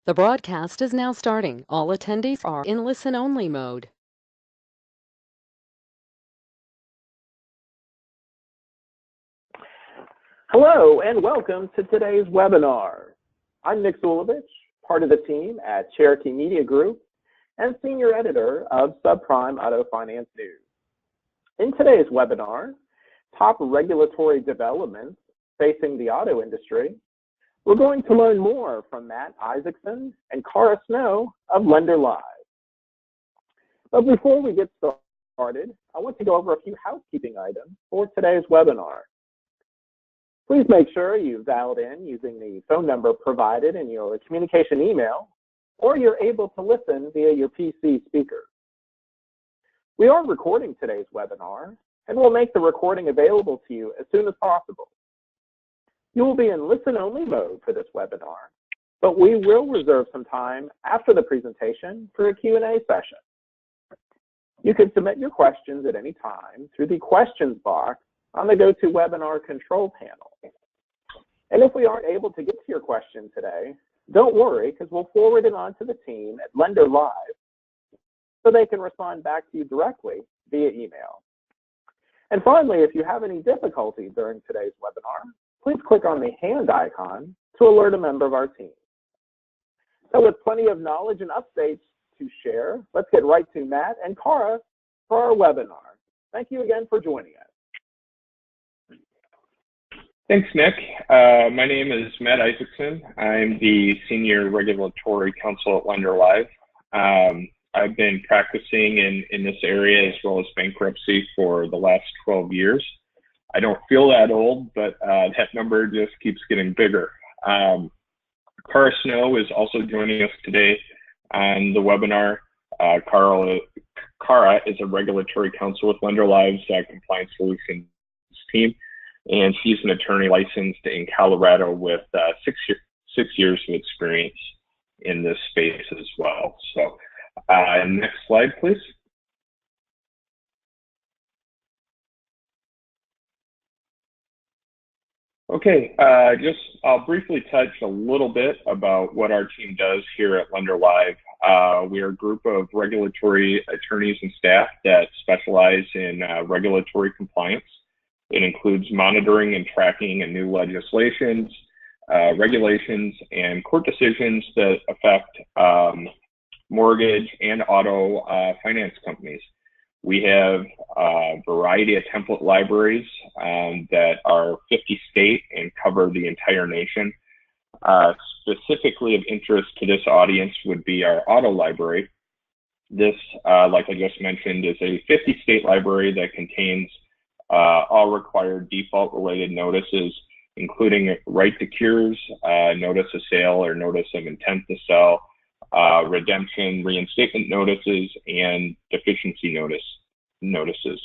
The broadcast is now starting. All attendees are in listen-only mode. Hello and welcome to today's webinar. I'm Nick Zulovich, part of the team at Cherokee Media Group and Senior Editor of Subprime Auto Finance News. In today's webinar, Top Regulatory Developments Facing the Auto Industry, we're going to learn more from Matt Isaacson and Cara Snow of LenderLive. But before we get started, I want to go over a few housekeeping items for today's webinar. Please make sure you dialed in using the phone number provided in your communication email, or you're able to listen via your PC speaker. We are recording today's webinar, and we'll make the recording available to you as soon as possible. You will be in listen-only mode for this webinar, but we will reserve some time after the presentation for a Q&A session. You can submit your questions at any time through the questions box on the GoToWebinar control panel. And if we aren't able to get to your question today, don't worry, because we'll forward it on to the team at LenderLive so they can respond back to you directly via email. And finally, if you have any difficulty during today's webinar, please click on the hand icon to alert a member of our team. So with plenty of knowledge and updates to share, let's get right to Matt and Cara for our webinar. Thank you again for joining us. Thanks, Nick. My name is Matt Isaacson. I'm the Senior Regulatory Counsel at LenderLive. I've been practicing in this area as well as bankruptcy for the last 12 years. I don't feel that old, but that number just keeps getting bigger. Cara Snow is also joining us today on the webinar. Cara is a regulatory counsel with LenderLive's Compliance Solutions team, and she's an attorney licensed in Colorado with 6 years of experience in this space as well. So next slide, please. Okay, I'll briefly touch a little bit about what our team does here at LenderLive. We are a group of regulatory attorneys and staff that specialize in regulatory compliance. It includes monitoring and tracking of new legislations, regulations, and court decisions that affect mortgage and auto finance companies. We have a variety of template libraries that are 50-state and cover the entire nation. Specifically of interest to this audience would be our auto library. This, like I just mentioned, is a 50-state library that contains all required default-related notices, including right to cures, notice of sale or notice of intent to sell, redemption, reinstatement notices, and deficiency notices.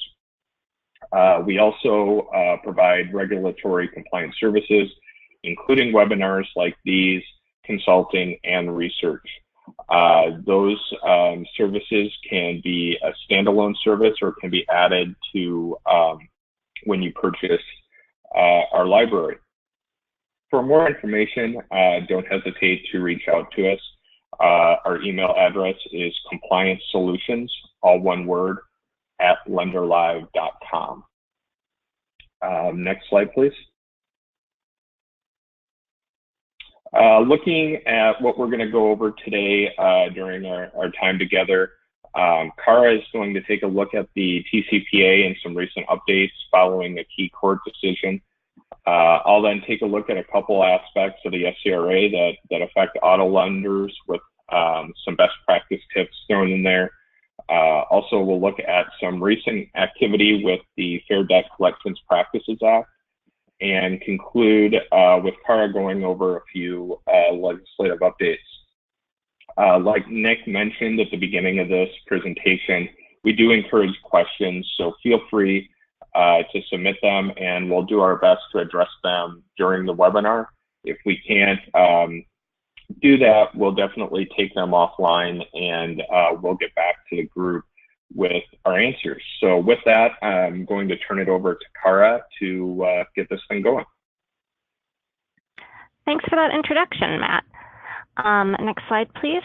We also provide regulatory compliance services, including webinars like these, consulting, and research. Those services can be a standalone service or can be added to when you purchase our library. For more information, don't hesitate to reach out to us. Our email address is compliancesolutions, all one word, @lenderlive.com. Next slide, please. Looking at what we're going to go over today during our time together, Cara is going to take a look at the TCPA and some recent updates following a key court decision. I'll then take a look at a couple aspects of the FCRA that affect auto lenders with some best practice tips thrown in there. Also, we'll look at some recent activity with the Fair Debt Collections Practices Act and conclude with Cara going over a few legislative updates. Like Nick mentioned at the beginning of this presentation, we do encourage questions, so feel free to submit them, and we'll do our best to address them during the webinar. If we can't do that, we'll definitely take them offline, and we'll get back to the group with our answers. So with that, I'm going to turn it over to Cara to get this thing going. Thanks for that introduction, Matt. Next slide, please.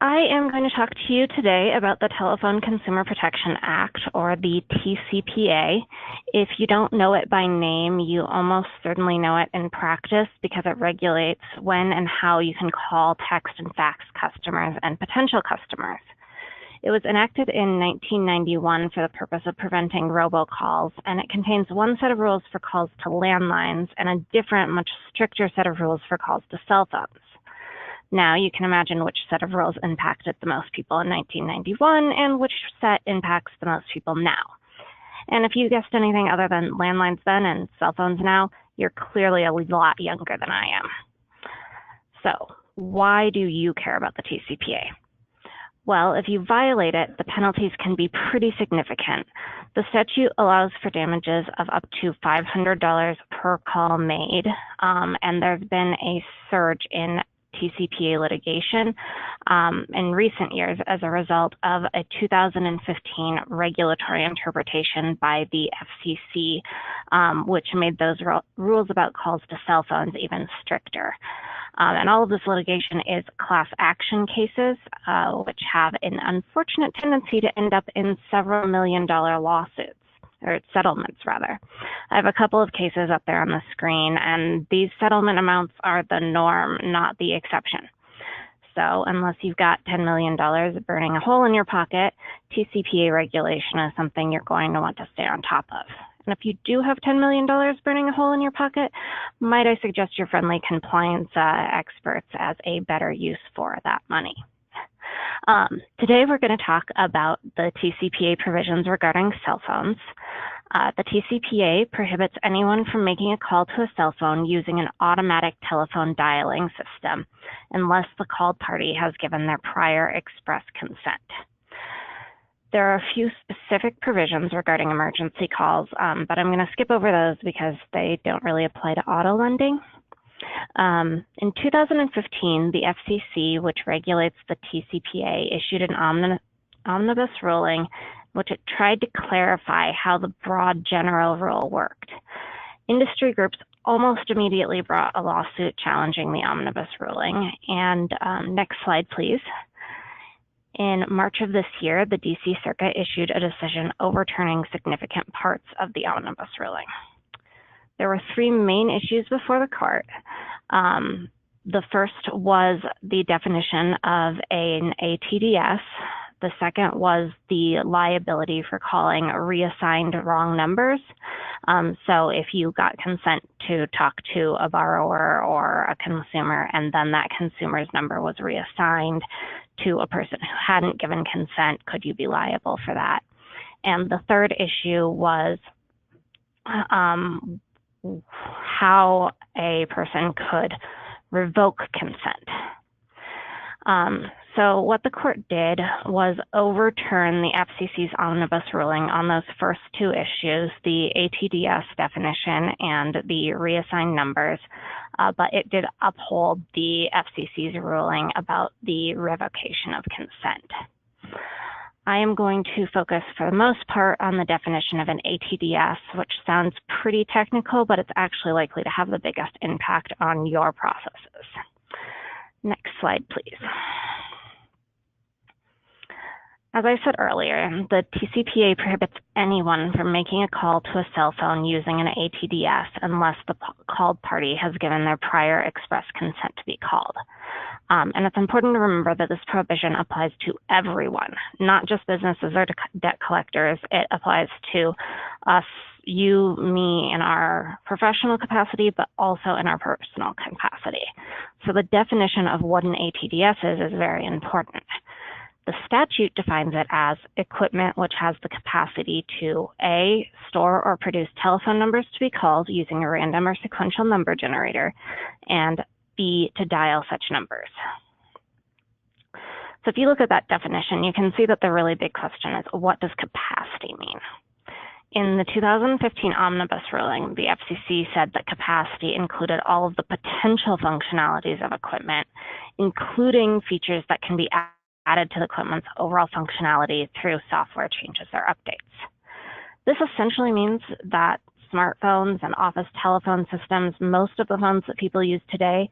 I am going to talk to you today about the Telephone Consumer Protection Act, or the TCPA. If you don't know it by name, you almost certainly know it in practice because it regulates when and how you can call, text, and fax customers and potential customers. It was enacted in 1991 for the purpose of preventing robocalls, and it contains one set of rules for calls to landlines and a different, much stricter set of rules for calls to cell phones. Now, you can imagine which set of rules impacted the most people in 1991 and which set impacts the most people now. And if you guessed anything other than landlines then and cell phones now, you're clearly a lot younger than I am. So, why do you care about the TCPA? Well, if you violate it, the penalties can be pretty significant. The statute allows for damages of up to $500 per call made, and there's been a surge in TCPA litigation in recent years as a result of a 2015 regulatory interpretation by the FCC, which made those rules about calls to cell phones even stricter. And all of this litigation is class action cases, which have an unfortunate tendency to end up in several million-dollar lawsuits, or settlements rather. I have a couple of cases up there on the screen, and these settlement amounts are the norm, not the exception. So unless you've got $10 million burning a hole in your pocket, TCPA regulation is something you're going to want to stay on top of. And if you do have $10 million burning a hole in your pocket, might I suggest your friendly compliance experts as a better use for that money. Today we're going to talk about the TCPA provisions regarding cell phones. The TCPA prohibits anyone from making a call to a cell phone using an automatic telephone dialing system unless the called party has given their prior express consent. There are a few specific provisions regarding emergency calls, but I'm going to skip over those because they don't really apply to auto lending. In 2015, the FCC, which regulates the TCPA, issued an omnibus ruling, which it tried to clarify how the broad general rule worked. Industry groups almost immediately brought a lawsuit challenging the omnibus ruling. And next slide, please. In March of this year, the DC Circuit issued a decision overturning significant parts of the omnibus ruling. There were three main issues before the court. The first was the definition of an ATDS. The second was the liability for calling reassigned wrong numbers. So if you got consent to talk to a borrower or a consumer, and then that consumer's number was reassigned to a person who hadn't given consent, could you be liable for that? And the third issue was how a person could revoke consent. So what the court did was overturn the FCC's omnibus ruling on those first two issues, the ATDS definition and the reassigned numbers, but it did uphold the FCC's ruling about the revocation of consent. I am going to focus for the most part on the definition of an ATDS, which sounds pretty technical, but it's actually likely to have the biggest impact on your processes. Next slide, please. As I said earlier, the TCPA prohibits anyone from making a call to a cell phone using an ATDS unless the called party has given their prior express consent to be called. And it's important to remember that this prohibition applies to everyone, not just businesses or debt collectors. It applies to us, you, me, in our professional capacity, but also in our personal capacity. So the definition of what an ATDS is very important. The statute defines it as equipment which has the capacity to A, store or produce telephone numbers to be called using a random or sequential number generator, and B, to dial such numbers. So if you look at that definition, you can see that the really big question is, what does capacity mean? In the 2015 omnibus ruling, the FCC said that capacity included all of the potential functionalities of equipment, including features that can be added to the equipment's overall functionality through software changes or updates. This essentially means that smartphones and office telephone systems, most of the phones that people use today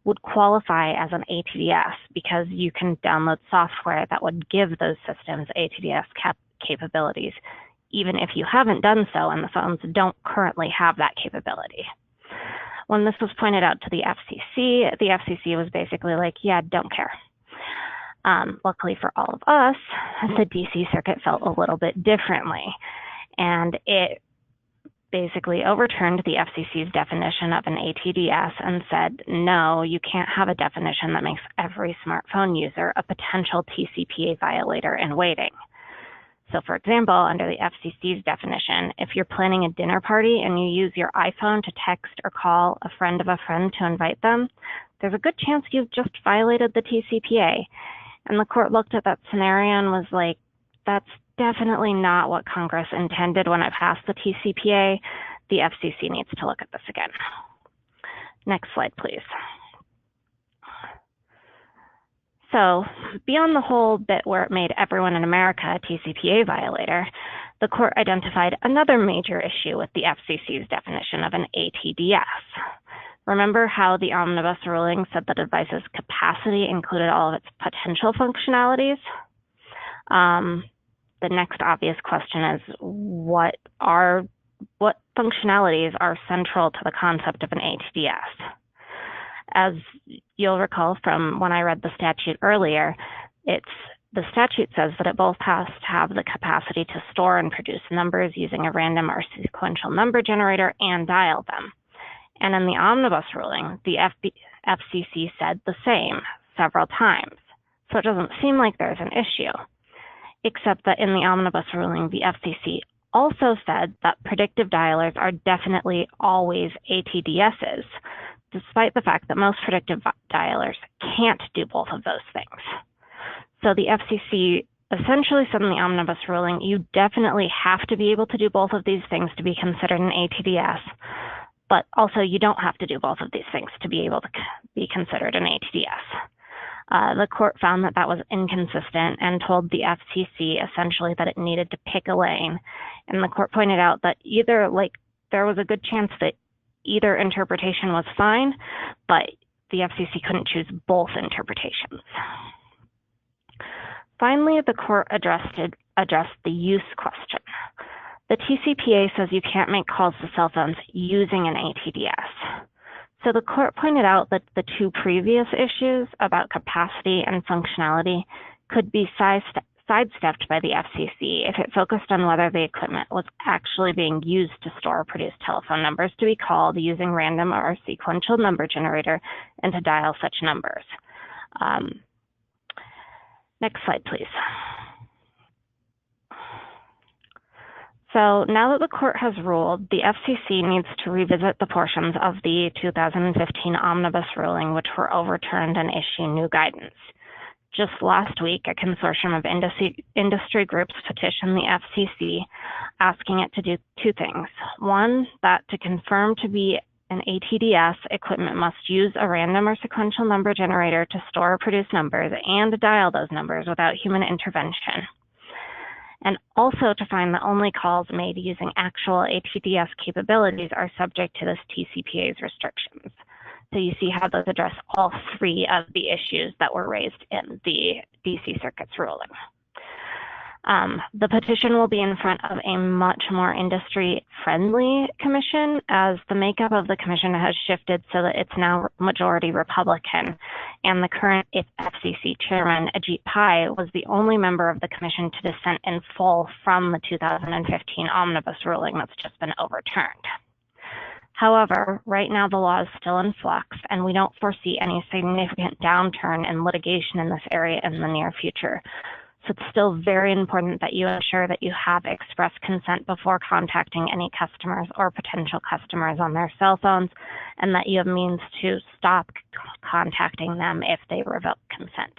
would qualify as an ATDS because you can download software that would give those systems ATDS capabilities, even if you haven't done so and the phones don't currently have that capability. When this was pointed out to the FCC was basically like, yeah, don't care. Luckily for all of us, the DC Circuit felt a little bit differently, and it basically overturned the FCC's definition of an ATDS and said, no, you can't have a definition that makes every smartphone user a potential TCPA violator in waiting. So for example, under the FCC's definition, if you're planning a dinner party and you use your iPhone to text or call a friend of a friend to invite them, there's a good chance you've just violated the TCPA. And the court looked at that scenario and was like, that's definitely not what Congress intended when it passed the TCPA. The FCC needs to look at this again. Next slide, please. So beyond the whole bit where it made everyone in America a TCPA violator, the court identified another major issue with the FCC's definition of an ATDS. Remember how the omnibus ruling said that a device's capacity included all of its potential functionalities? The next obvious question is, what functionalities are central to the concept of an ATDS? As you'll recall from when I read the statute earlier, the statute says that it both has to have the capacity to store and produce numbers using a random or sequential number generator and dial them. And in the omnibus ruling, the FCC said the same several times. So it doesn't seem like there's an issue, except that in the omnibus ruling, the FCC also said that predictive dialers are definitely always ATDSs, despite the fact that most predictive dialers can't do both of those things. So the FCC essentially said in the omnibus ruling, you definitely have to be able to do both of these things to be considered an ATDS, but also you don't have to do both of these things to be able to be considered an ATDS. The court found that that was inconsistent and told the FCC essentially that it needed to pick a lane. And the court pointed out that there was a good chance that either interpretation was fine, but the FCC couldn't choose both interpretations. Finally, the court addressed the use question. The TCPA says you can't make calls to cell phones using an ATDS. So the court pointed out that the two previous issues about capacity and functionality could be sidestepped by the FCC if it focused on whether the equipment was actually being used to store or produce telephone numbers to be called using random or sequential number generator and to dial such numbers. Next slide, please. So now that the court has ruled, the FCC needs to revisit the portions of the 2015 omnibus ruling which were overturned and issue new guidance. Just last week, a consortium of industry groups petitioned the FCC asking it to do two things. One, that to confirm to be an ATDS, equipment must use a random or sequential number generator to store or produce numbers and dial those numbers without human intervention. And also to find that only calls made using actual ATDS capabilities are subject to this TCPA's restrictions. So you see how those address all three of the issues that were raised in the DC Circuit's ruling. The petition will be in front of a much more industry-friendly commission, as the makeup of the commission has shifted so that it's now majority Republican, and the current FCC chairman, Ajit Pai, was the only member of the commission to dissent in full from the 2015 omnibus ruling that's just been overturned. However, right now the law is still in flux, and we don't foresee any significant downturn in litigation in this area in the near future. So it's still very important that you ensure that you have express consent before contacting any customers or potential customers on their cell phones, and that you have means to stop contacting them if they revoke consent.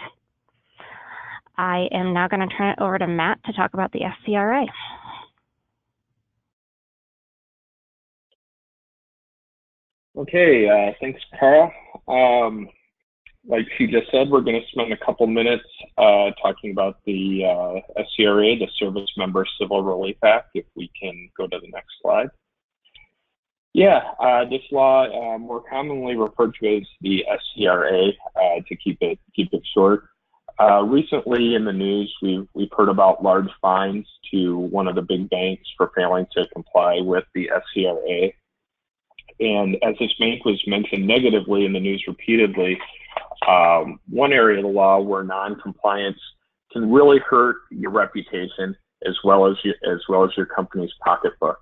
I am now going to turn it over to Matt to talk about the FCRA. Okay, thanks, Cara. Like she just said, we're going to spend a couple minutes talking about the SCRA, the Service Member Civil Relief Act, if we can go to the next slide. This law, more commonly referred to as the SCRA, to keep it short. Recently in the news, we've heard about large fines to one of the big banks for failing to comply with the SCRA. And as this bank was mentioned negatively in the news repeatedly, one area of the law where non-compliance can really hurt your reputation as well as your company's pocketbook.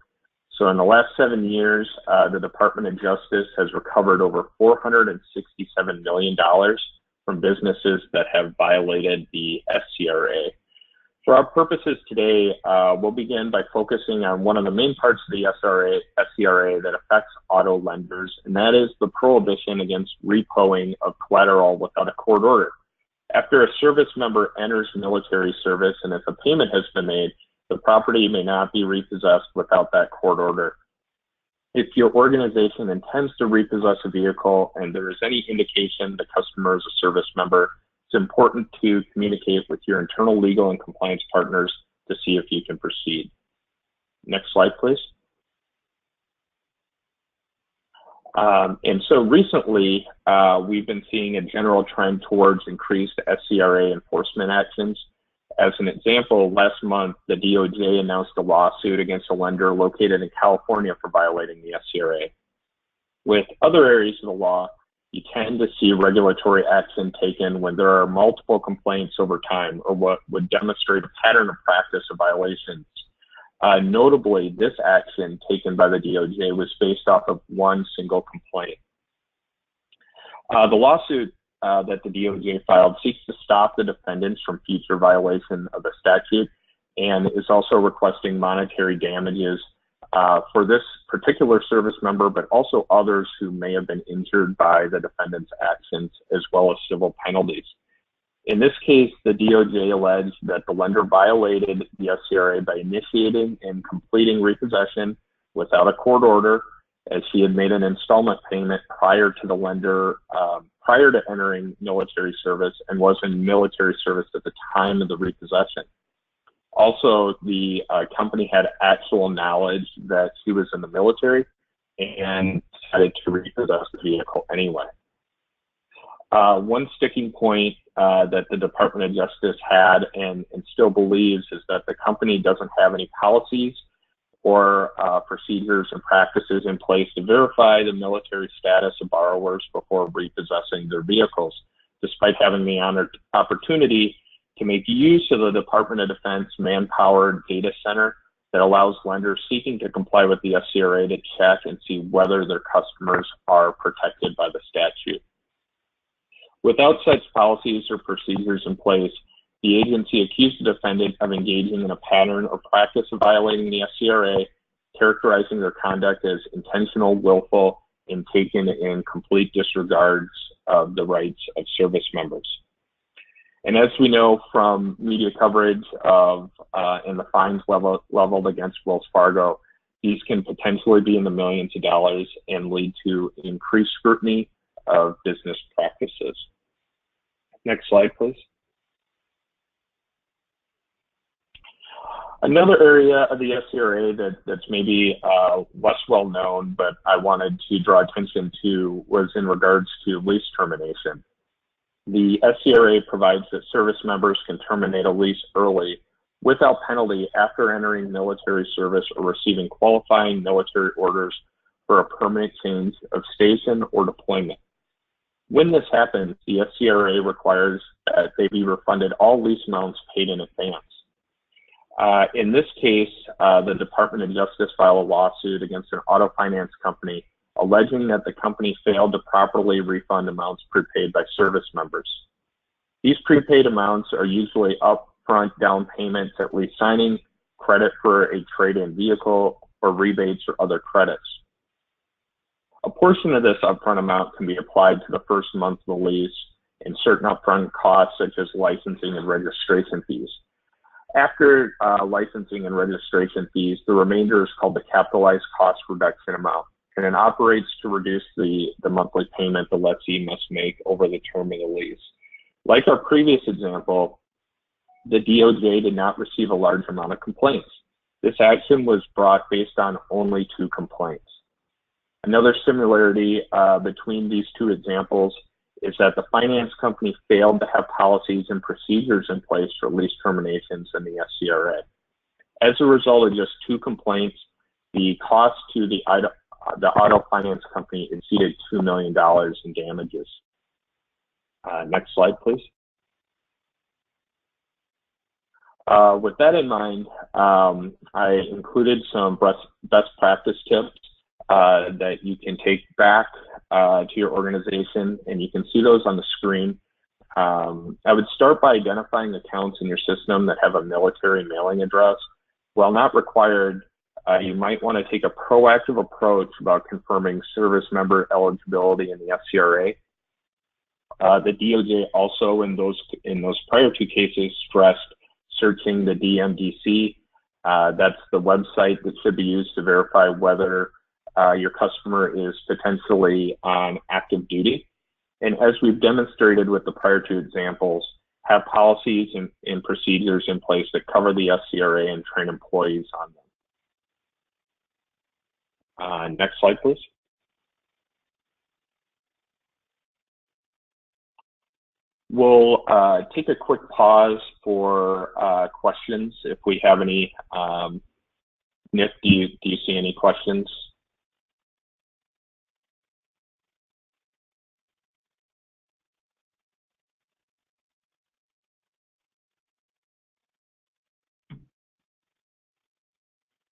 So in the last 7 years, the Department of Justice has recovered over $467 million from businesses that have violated the SCRA. For our purposes today, we'll begin by focusing on one of the main parts of the SCRA that affects auto lenders, and that is the prohibition against repoing of collateral without a court order. After a service member enters military service and if a payment has been made, the property may not be repossessed without that court order. If your organization intends to repossess a vehicle and there is any indication the customer is a service member, it's important to communicate with your internal legal and compliance partners to see if you can proceed. Next slide, please. And so recently, we've been seeing a general trend towards increased SCRA enforcement actions. As an example, last month, the DOJ announced a lawsuit against a lender located in California for violating the SCRA. With other areas of the law, you tend to see regulatory action taken when there are multiple complaints over time or what would demonstrate a pattern of practice of violations. Notably, this action taken by the DOJ was based off of one single complaint. The lawsuit that the DOJ filed seeks to stop the defendants from future violation of the statute and is also requesting monetary damages for this particular service member, but also others who may have been injured by the defendant's actions, as well as civil penalties. In this case, the DOJ alleged that the lender violated the SCRA by initiating and completing repossession without a court order, as she had made an installment payment prior to the lender, prior to entering military service, and was in military service at the time of the repossession. Also, the company had actual knowledge that she was in the military and decided to repossess the vehicle anyway. One sticking point that the Department of Justice had and still believes is that the company doesn't have any policies or procedures and practices in place to verify the military status of borrowers before repossessing their vehicles, despite having the opportunity to make use of the Department of Defense manpower data center that allows lenders seeking to comply with the SCRA to check and see whether their customers are protected by the statute. Without such policies or procedures in place, the agency accused the defendant of engaging in a pattern or practice of violating the SCRA, characterizing their conduct as intentional, willful, and taken in complete disregards of the rights of service members. And as we know from media coverage of and the fines leveled against Wells Fargo, these can potentially be in the millions of dollars and lead to increased scrutiny of business practices. Next slide, please. Another area of the SCRA that's maybe less well known, but I wanted to draw attention to, was in regards to lease termination. The SCRA provides that service members can terminate a lease early without penalty after entering military service or receiving qualifying military orders for a permanent change of station or deployment. When this happens, the SCRA requires that they be refunded all lease amounts paid in advance. In this case, the Department of Justice filed a lawsuit against an auto finance company alleging that the company failed to properly refund amounts prepaid by service members. These prepaid amounts are usually upfront down payments at lease signing, credit for a trade-in vehicle, or rebates or other credits. A portion of this upfront amount can be applied to the first month of the lease and certain upfront costs such as licensing and registration fees. After licensing and registration fees, the remainder is called the capitalized cost reduction amount, and it operates to reduce the monthly payment the lessee must make over the term of the lease. Like our previous example, the DOJ did not receive a large amount of complaints. This action was brought based on only 2 complaints. Another similarity between these two examples is that the finance company failed to have policies and procedures in place for lease terminations in the SCRA. As a result of just 2 complaints, the cost to the auto finance company exceeded $2 million in damages. Next slide, please. With that in mind, I included some best practice tips that you can take back to your organization, and you can see those on the screen. I would start by identifying accounts in your system that have a military mailing address. While not required, you might want to take a proactive approach about confirming service member eligibility in the SCRA. The DOJ also, in those prior 2 cases, stressed searching the DMDC. That's the website that should be used to verify whether your customer is potentially on active duty. And as we've demonstrated with the prior 2 examples, have policies and procedures in place that cover the SCRA and train employees on them. Next slide, please. We'll take a quick pause for questions if we have any. Nick, do you see any questions?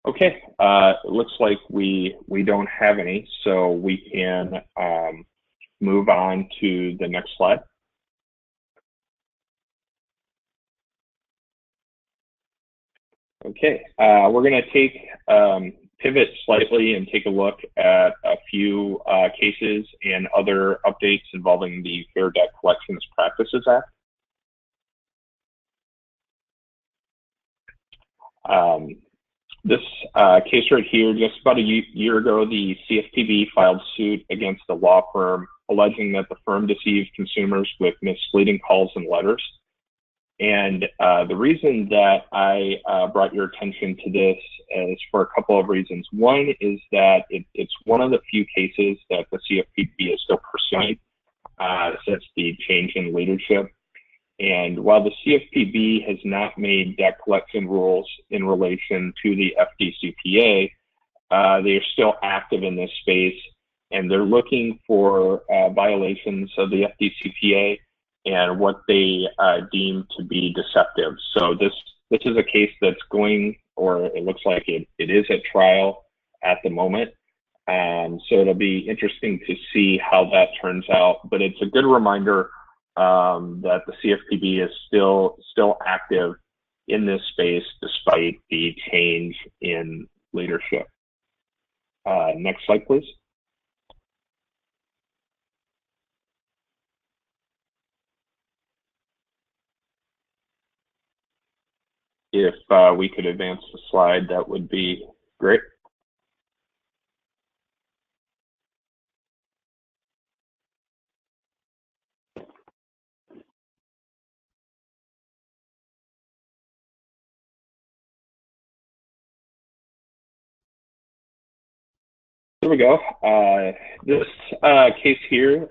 Okay, it looks like we don't have any, so we can move on to the next slide. Okay, we're going to pivot slightly and take a look at a few cases and other updates involving the Fair Debt Collections Practices Act. This case right here, just about a year ago, the CFPB filed suit against a law firm alleging that the firm deceived consumers with misleading calls and letters. And the reason that I brought your attention to this is for a couple of reasons. One is that it's one of the few cases that the CFPB is still pursuing since the change in leadership. And while the CFPB has not made debt collection rules in relation to the FDCPA, they are still active in this space, and they're looking for violations of the FDCPA and what they deem to be deceptive. So this is a case that's going, or it looks like it is at trial at the moment. So it'll be interesting to see how that turns out. But it's a good reminder that the CFPB is still active in this space despite the change in leadership. Next slide, please. If we could advance the slide, that would be great. There we go. This case here,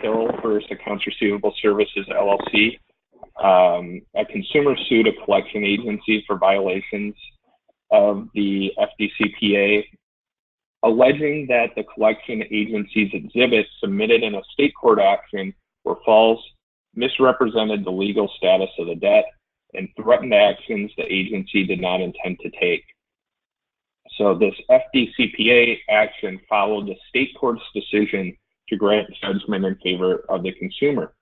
Hill versus Accounts Receivable Services, LLC. A consumer sued a collection agency for violations of the FDCPA, alleging that the collection agency's exhibits submitted in a state court action were false, misrepresented the legal status of the debt, and threatened actions the agency did not intend to take. So this FDCPA action followed the state court's decision to grant judgment in favor of the consumer.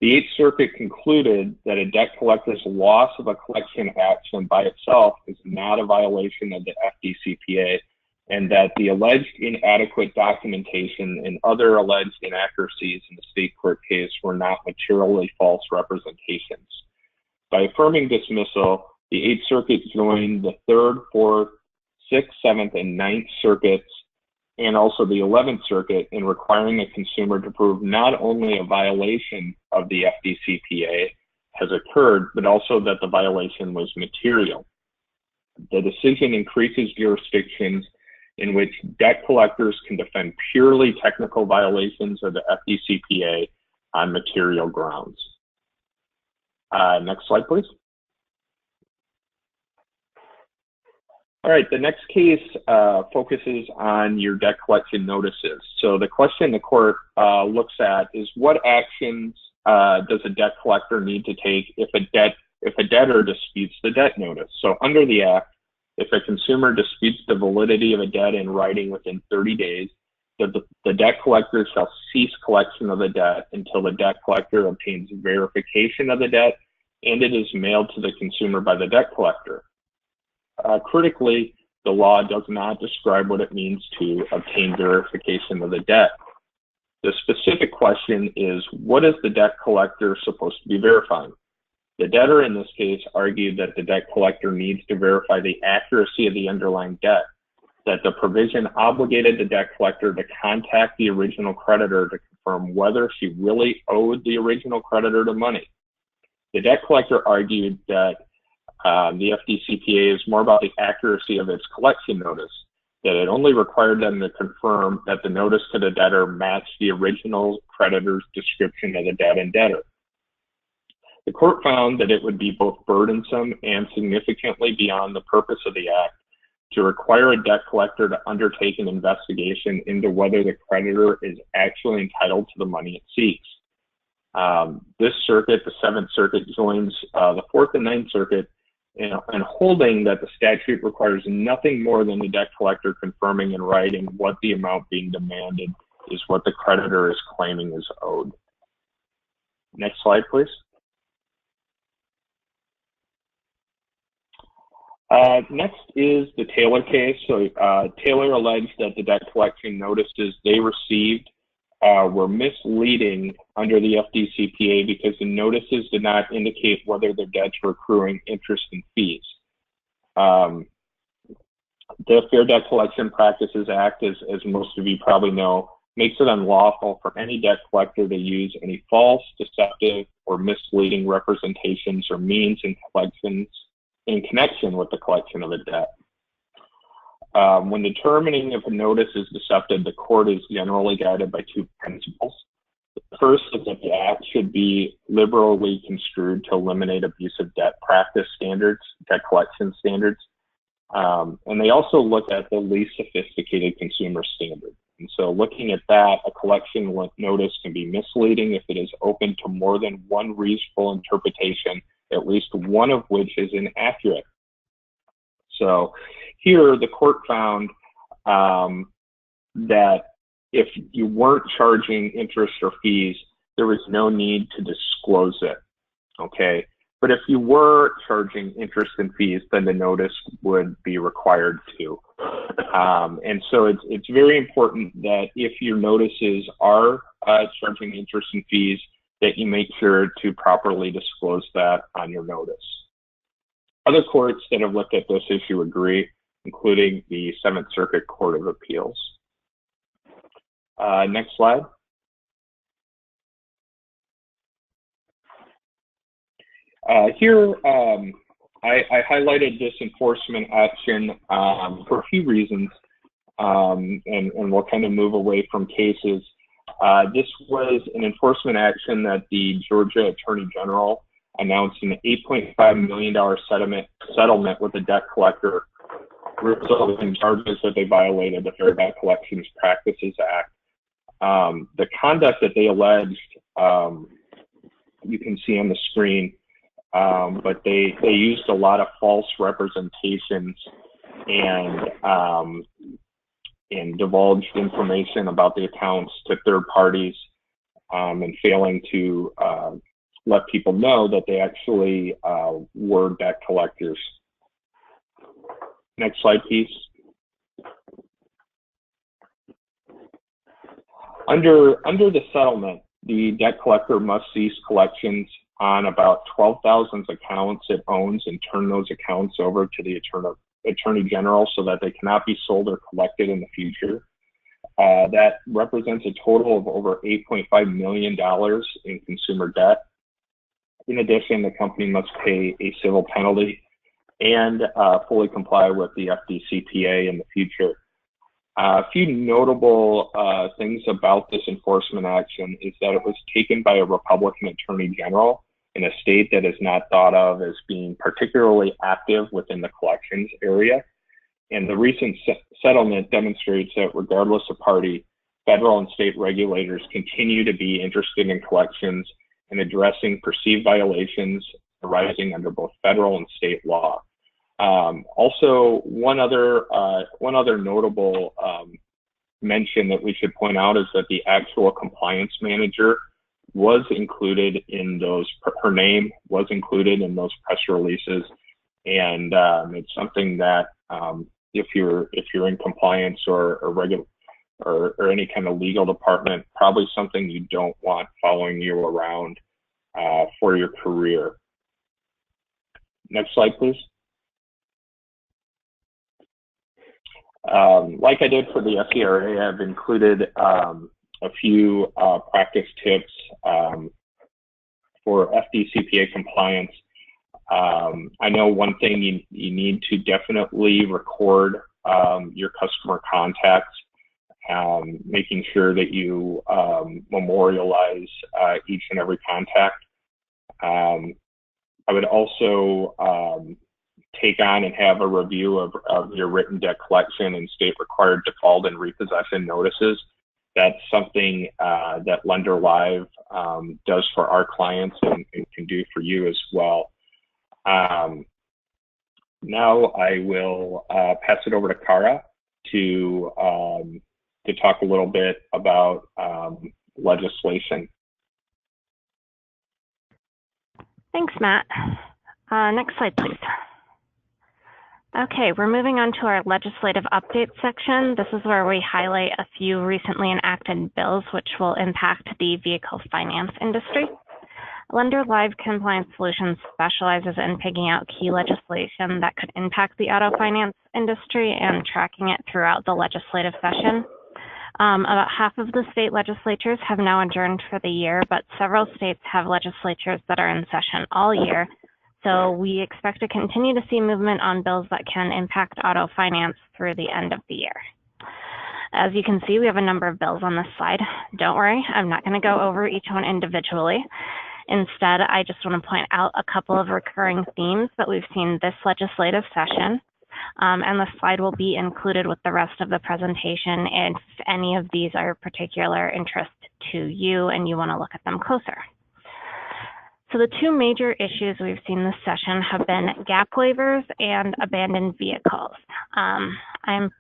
The Eighth Circuit concluded that a debt collector's loss of a collection action by itself is not a violation of the FDCPA, and that the alleged inadequate documentation and other alleged inaccuracies in the state court case were not materially false representations. By affirming dismissal, the Eighth Circuit joined the Third, Fourth, Sixth, Seventh, and Ninth Circuits, and also the 11th Circuit, in requiring a consumer to prove not only a violation of the FDCPA has occurred, but also that the violation was material. The decision increases jurisdictions in which debt collectors can defend purely technical violations of the FDCPA on material grounds. Next slide, please. All right, the next case focuses on your debt collection notices. So the question the court looks at is, what actions does a debt collector need to take if a debtor disputes the debt notice? So under the Act, if a consumer disputes the validity of a debt in writing within 30 days, the debt collector shall cease collection of the debt until the debt collector obtains verification of the debt and it is mailed to the consumer by the debt collector. Critically, the law does not describe what it means to obtain verification of the debt. The specific question is, what is the debt collector supposed to be verifying? The debtor in this case argued that the debt collector needs to verify the accuracy of the underlying debt, that the provision obligated the debt collector to contact the original creditor to confirm whether she really owed the original creditor the money. The debt collector argued that the FDCPA is more about the accuracy of its collection notice, that it only required them to confirm that the notice to the debtor matched the original creditor's description of the debt and debtor. The court found that it would be both burdensome and significantly beyond the purpose of the Act to require a debt collector to undertake an investigation into whether the creditor is actually entitled to the money it seeks. This circuit, the Seventh Circuit, joins the Fourth and Ninth Circuit in holding that the statute requires nothing more than the debt collector confirming in writing what the amount being demanded is what the creditor is claiming is owed. Next slide, please. Next is the Taylor case. So Taylor alleged that the debt collection notices they received were misleading under the FDCPA because the notices did not indicate whether their debts were accruing interest and fees. The Fair Debt Collection Practices Act, as most of you probably know, makes it unlawful for any debt collector to use any false, deceptive, or misleading representations or means in collections in connection with the collection of a debt. When determining if a notice is deceptive, the court is generally guided by two principles. The first is that the Act should be liberally construed to eliminate abusive debt practice standards, debt collection standards. And they also look at the least sophisticated consumer standard. And so looking at that, a collection notice can be misleading if it is open to more than one reasonable interpretation, at least one of which is inaccurate. So here, the court found that if you weren't charging interest or fees, there was no need to disclose it, okay? But if you were charging interest and fees, then the notice would be required to. And so it's very important that if your notices are charging interest and fees, that you make sure to properly disclose that on your notice. Other courts that have looked at this issue agree, including the Seventh Circuit Court of Appeals. Next slide. Here, I highlighted this enforcement action for a few reasons, and we'll kind of move away from cases. This was an enforcement action that the Georgia Attorney General announced an $8.5 million settlement with the debt collector, resulting in charges that they violated the Fair Debt Collections Practices Act. The conduct that they alleged, you can see on the screen, but they used a lot of false representations and divulged information about the accounts to third parties, and failing to let people know that they actually were debt collectors. Next slide, please. Under the settlement, the debt collector must cease collections on about 12,000 accounts it owns and turn those accounts over to the Attorney General so that they cannot be sold or collected in the future. That represents a total of over $8.5 million in consumer debt. In addition, the company must pay a civil penalty and fully comply with the FDCPA in the future. A few notable things about this enforcement action is that it was taken by a Republican Attorney General in a state that is not thought of as being particularly active within the collections area. And the recent settlement demonstrates that regardless of party, federal and state regulators continue to be interested in collections and addressing perceived violations arising under both federal and state law. Also, one other notable mention that we should point out is that the actual compliance manager was included in those, her name was included in those press releases. And it's something that if you're in compliance or any kind of legal department, probably something you don't want following you around for your career. Next slide, please. Like I did for the FCRA, I've included a few practice tips for FDCPA compliance. I know one thing you need to definitely record your customer contacts, making sure that you memorialize each and every contact. I would also take on and have a review of your written debt collection and state required default and repossession notices. That's something that LenderLive does for our clients and can do for you as well. Now I will pass it over to Kara to talk a little bit about legislation. Thanks, Matt. Next slide, please. Okay, we're moving on to our legislative updates section. This is where we highlight a few recently enacted bills which will impact the vehicle finance industry. LenderLive Compliance Solutions specializes in picking out key legislation that could impact the auto finance industry and tracking it throughout the legislative session. About half of the state legislatures have now adjourned for the year, but several states have legislatures that are in session all year. So we expect to continue to see movement on bills that can impact auto finance through the end of the year. As you can see, we have a number of bills on this slide. Don't worry, I'm not going to go over each one individually. Instead, I just want to point out a couple of recurring themes that we've seen this legislative session. And the slide will be included with the rest of the presentation if any of these are of particular interest to you and you want to look at them closer. So the two major issues we've seen this session have been gap waivers and abandoned vehicles. I'm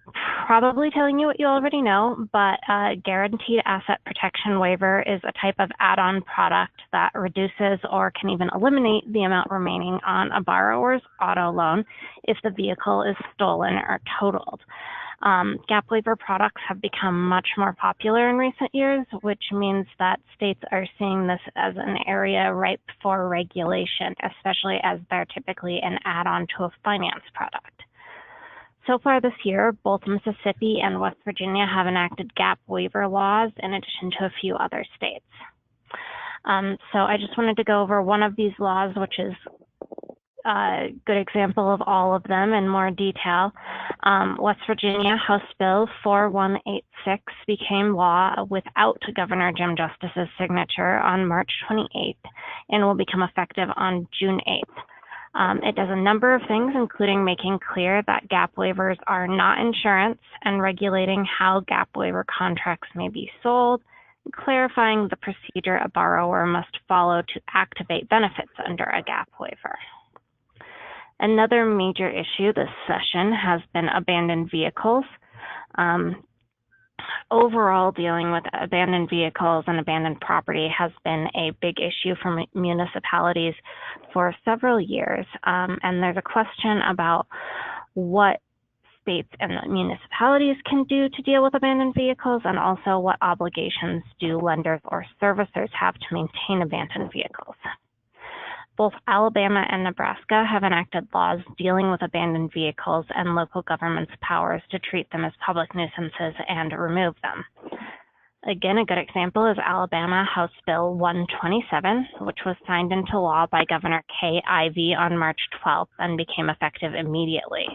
probably telling you what you already know, but a guaranteed asset protection waiver is a type of add-on product that reduces or can even eliminate the amount remaining on a borrower's auto loan if the vehicle is stolen or totaled. Gap waiver products have become much more popular in recent years, which means that states are seeing this as an area ripe for regulation, especially as they're typically an add-on to a finance product. So far this year, both Mississippi and West Virginia have enacted gap waiver laws in addition to a few other states. So I just wanted to go over one of these laws, which is a good example of all of them in more detail. West Virginia House Bill 4186 became law without Governor Jim Justice's signature on March 28th and will become effective on June 8th. It does a number of things, including making clear that gap waivers are not insurance and regulating how gap waiver contracts may be sold, clarifying the procedure a borrower must follow to activate benefits under a gap waiver. Another major issue this session has been abandoned vehicles. Overall, dealing with abandoned vehicles and abandoned property has been a big issue for municipalities for several years. And there's a question about what states and municipalities can do to deal with abandoned vehicles, and also what obligations do lenders or servicers have to maintain abandoned vehicles. Both Alabama and Nebraska have enacted laws dealing with abandoned vehicles and local governments' powers to treat them as public nuisances and remove them. Again, a good example is Alabama House Bill 127, which was signed into law by Governor Kay Ivey on March 12th and became effective immediately.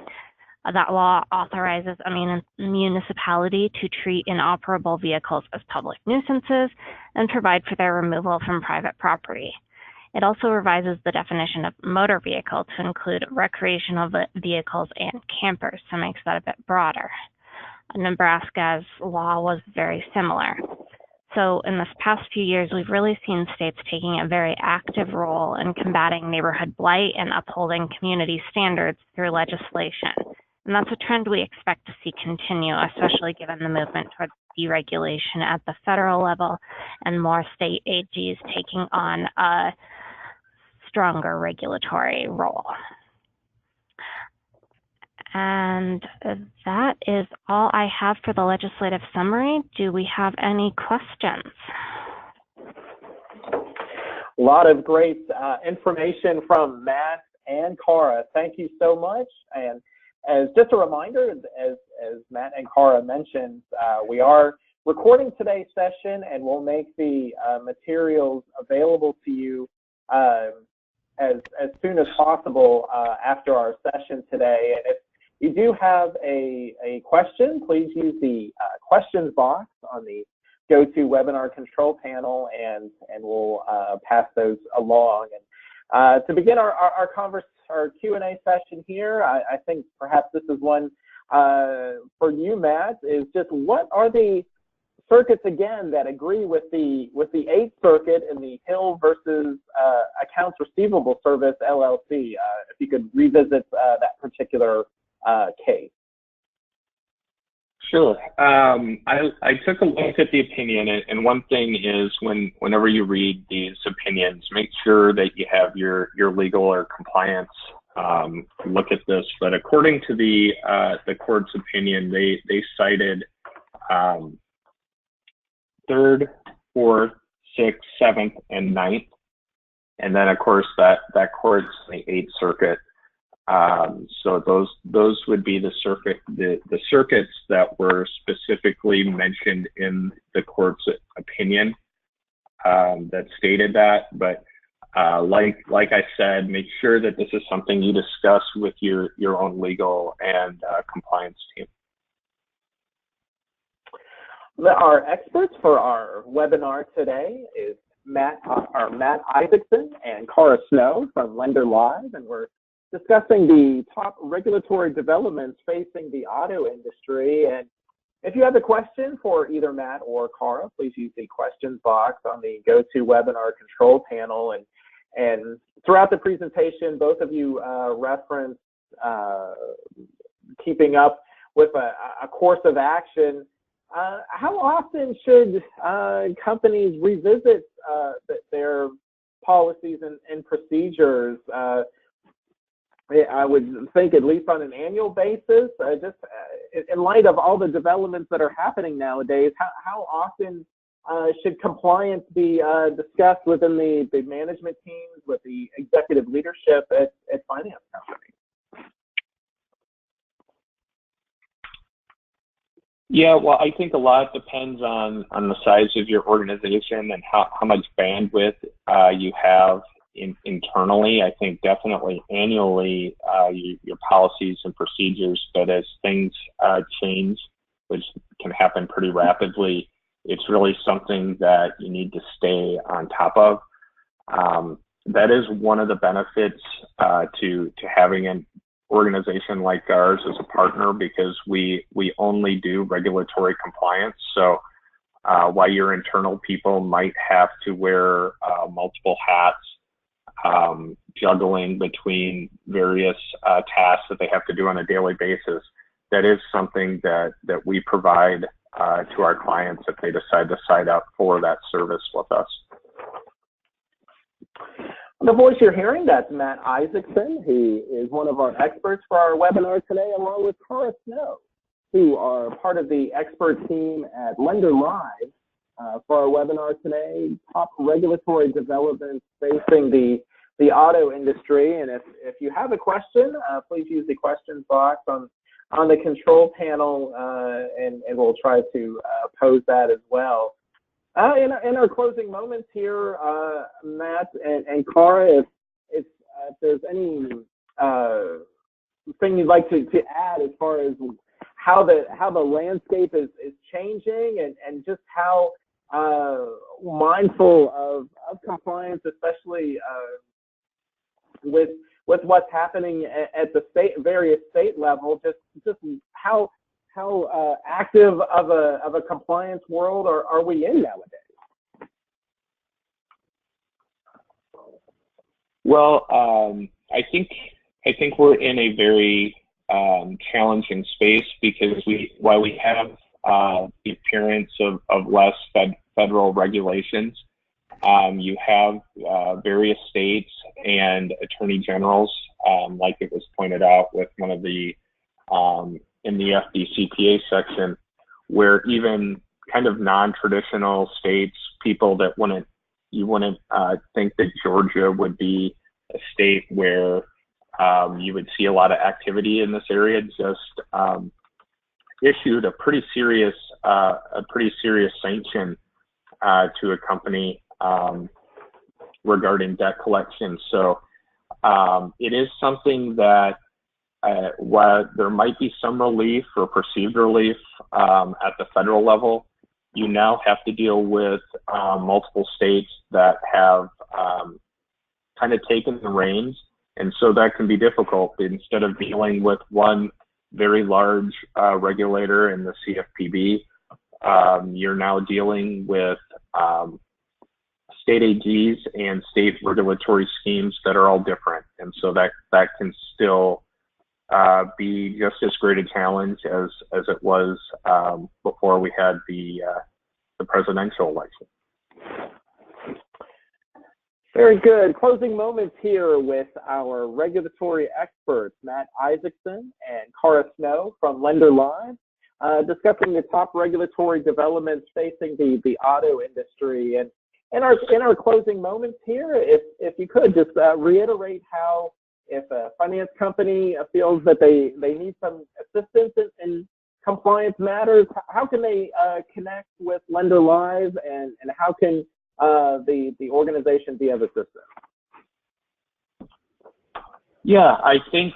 That law authorizes a municipality to treat inoperable vehicles as public nuisances and provide for their removal from private property. It also revises the definition of motor vehicle to include recreational vehicles and campers, so it makes that a bit broader. Nebraska's law was very similar. So in this past few years, we've really seen states taking a very active role in combating neighborhood blight and upholding community standards through legislation. And that's a trend we expect to see continue, especially given the movement towards deregulation at the federal level and more state AGs taking on a stronger regulatory role. And that is all I have for the legislative summary. Do we have any questions? A lot of great information from Matt and Cara. Thank you so much. And as just a reminder, as Matt and Cara mentioned, we are recording today's session, and we'll make the materials available to you as soon as possible after our session today. And if you do have a question, please use the questions box on the GoToWebinar control panel, and we'll pass those along. And to begin our Q&A session here, I think perhaps this is one for you, Matt, is just what are the circuits again that agree with the 8th Circuit in the Hill versus Accounts Receivable Service LLC? If you could revisit that particular case. Sure. I took a look at the opinion, and one thing is whenever you read these opinions, make sure that you have your legal or compliance look at this. But according to the court's opinion, they cited 3rd, 4th, 6th, 7th, and 9th, and then of course that court's the 8th Circuit. So those would be the circuits that were specifically mentioned in the court's opinion that stated that. But like I said, make sure that this is something you discuss with your own legal and compliance team. Our experts for our webinar today is Matt Isaacson and Cara Snow from LenderLive, and we're discussing the top regulatory developments facing the auto industry. And if you have a question for either Matt or Cara, please use the questions box on the GoToWebinar control panel. And throughout the presentation, both of you referenced keeping up with a course of action. How often should companies revisit their policies and procedures? I would think at least on an annual basis, just in light of all the developments that are happening nowadays, how often should compliance be discussed within the management teams, with the executive leadership at finance companies? Yeah, well, I think a lot depends on the size of your organization and how much bandwidth you have internally. I think definitely annually your policies and procedures, but as things change, which can happen pretty rapidly, it's really something that you need to stay on top of. That is one of the benefits to having an organization like ours as a partner, because we only do regulatory compliance. So while your internal people might have to wear multiple hats, juggling between various tasks that they have to do on a daily basis, that is something that we provide to our clients if they decide to sign up for that service with us. The voice you're hearing, that's Matt Isaacson. He is one of our experts for our webinar today, along with Cara Snow, who are part of the expert team at LenderLive for our webinar today, top regulatory developments facing the auto industry. And if you have a question, please use the questions box on the control panel, and we'll try to pose that as well. In our closing moments here, Matt and Cara, if there's any thing you'd like to add as far as how the landscape is changing and just how mindful of compliance, especially with what's happening at the various state level, just how active of a compliance world are we in nowadays? Well, I think we're in a very challenging space because while we have the appearance of less federal regulations, you have various states and attorney generals, like it was pointed out with one of the in the FDCPA section, where even kind of non-traditional states, people that you wouldn't think that Georgia would be a state where you would see a lot of activity in this area, just issued a pretty serious sanction to a company regarding debt collection. So it is something that while there might be some relief or perceived relief at the federal level, you now have to deal with multiple states that have kind of taken the reins. And so that can be difficult. Instead of dealing with one very large regulator in the CFPB, you're now dealing with state AGs and state regulatory schemes that are all different. And so that can still be just as great a challenge as it was before we had the presidential election. Very good. Closing moments here with our regulatory experts, Matt Isaacson and Cara Snow from LenderLive, discussing the top regulatory developments facing the auto industry. And in our closing moments here, if you could just reiterate how, if a finance company feels that they need some assistance in compliance matters, how can they connect with LenderLive, and how can the organization be of assistance? Yeah, I think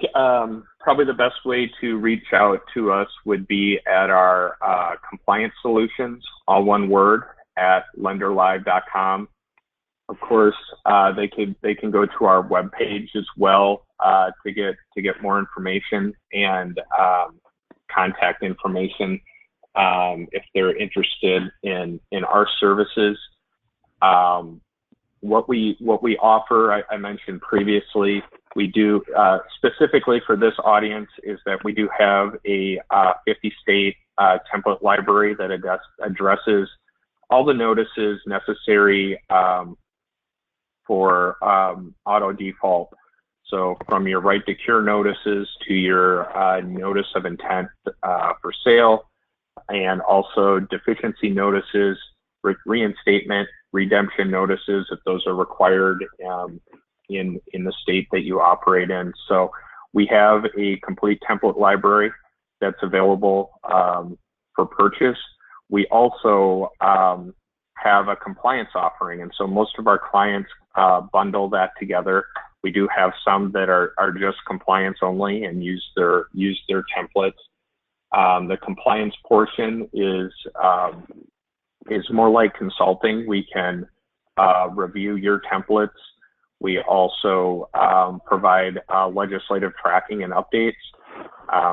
probably the best way to reach out to us would be at our compliance solutions, all one word, at lenderlive.com. Of course, they can go to our webpage as well to get more information and contact information if they're interested in our services. What we offer, I mentioned previously, we do specifically for this audience, is that we do have a 50-state template library that addresses all the notices necessary for auto default. So from your right to cure notices to your notice of intent for sale, and also deficiency notices, reinstatement, redemption notices, if those are required in the state that you operate in. So we have a complete template library that's available for purchase. We also have a compliance offering, and so most of our clients bundle that together. We do have some that are just compliance only and use their templates. The compliance portion is more like consulting. We can review your templates. We also provide legislative tracking and updates.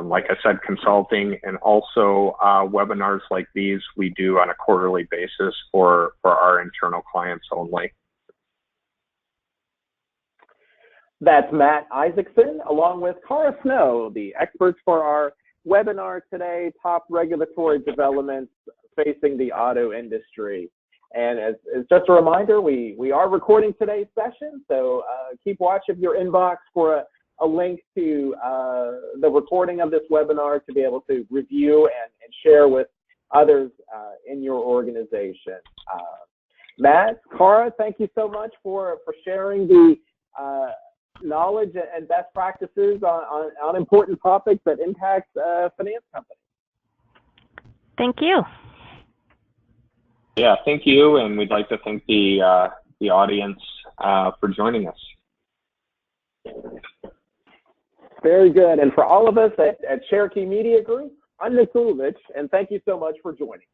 Like I said, consulting, and also webinars like these we do on a quarterly basis for our internal clients only. That's Matt Isaacson, along with Cara Snow, the experts for our webinar today, Top Regulatory Developments Facing the Auto Industry. And as just a reminder, we are recording today's session, so keep watch of your inbox for a link to the recording of this webinar to be able to review and share with others in your organization. Matt, Cara, thank you so much for sharing the knowledge and best practices on important topics that impact finance companies. Thank you. Yeah, thank you, and we'd like to thank the audience for joining us. Very good. And for all of us at Cherokee Media Group, I'm Nick Zulovich, and thank you so much for joining.